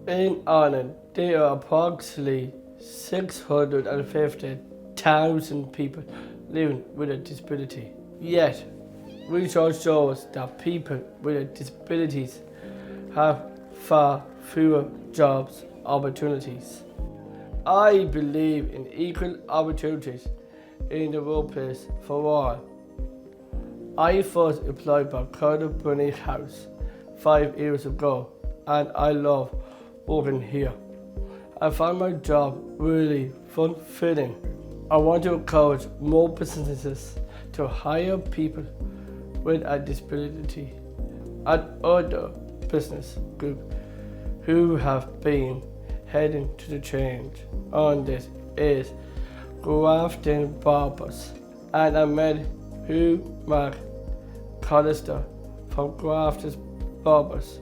In Ireland, there are approximately 650,000 people living with a disability. Yet, research shows that people with disabilities have far fewer jobs opportunities. I believe in equal opportunities in the workplace for all. I first applied for Grafton Barber House 5 years ago, and I love working here. I find my job really fulfilling. I want to encourage more businesses to hire people with a disability and other business groups who have been heading to the change on this is Grafton Barbers, and I met Hugh McAllister from Grafton Barbers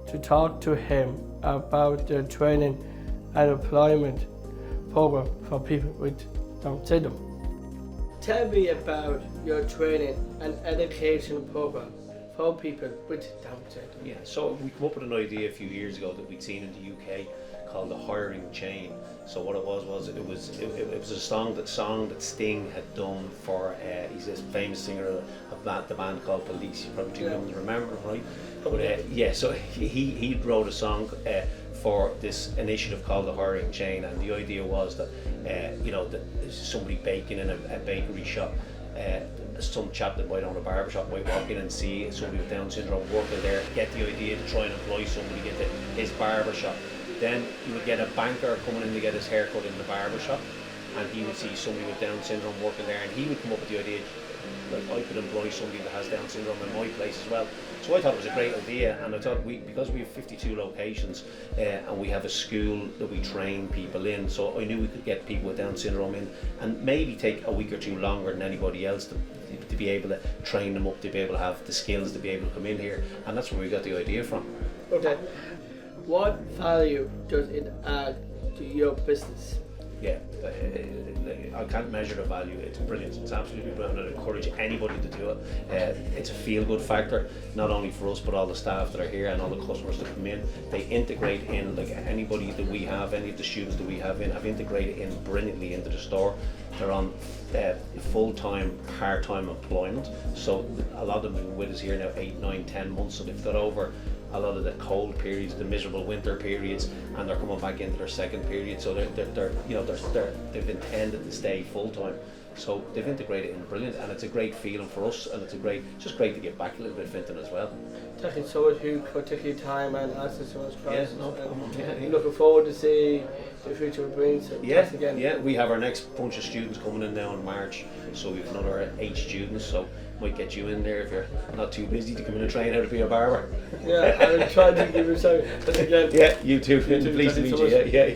to talk to him about the training and employment program for people with Down syndrome. Tell me about your training and education program for people with Down syndrome. Yeah, so we come up with an idea a few years ago that we'd seen in the UK called the hiring chain. So what it was it was a song that Sting had done for he's this famous singer of the band called Police. You probably too young to remember, right? But so he wrote a song for this initiative called the hiring chain, and the idea was that that somebody baking in a bakery shop, some chap that might own a barber shop might walk in and see somebody with Down syndrome working there, get the idea to try and employ somebody into his barber shop. Then you would get a banker coming in to get his hair cut in the barber shop, and he would see somebody with Down syndrome working there, and he would come up with the idea, like, I could employ somebody that has Down syndrome in my place as well. So I thought it was a great idea, and I thought because we have 52 locations and we have a school that we train people in, so I knew we could get people with Down syndrome in and maybe take a week or two longer than anybody else to be able to train them up, to be able to have the skills to be able to come in here, and that's where we got the idea from. Okay. What value does it add to your business? Yeah, I can't measure the value. It's brilliant. It's absolutely brilliant. I'd encourage anybody to do it. It's a feel-good factor, not only for us, but all the staff that are here and all the customers that come in. They integrate in, like anybody that we have, any of the students that we have integrated in brilliantly into the store. They're on full-time, part-time employment. So a lot of them have been with us here now 8, 9, 10 months. So they've got over a lot of the cold periods, the miserable winter periods, and they're coming back into their second period. So they've intended to stay full time. So they've integrated in brilliant, and it's a great feeling for us, and it's just great to get back a little bit, Fintan, as well. Thank you so much, Hugh, for taking your time and asking so much questions. Yeah, no problem. Yeah. Looking forward to see the future brings. So thanks again. Yeah, we have our next bunch of students coming in now in March, so we have another 8 students. So might get you in there if you're not too busy to come in and train how to be a barber. Yeah, I will try to give you some. Thanks again. Yeah, you too. Pleased to meet you. Yeah.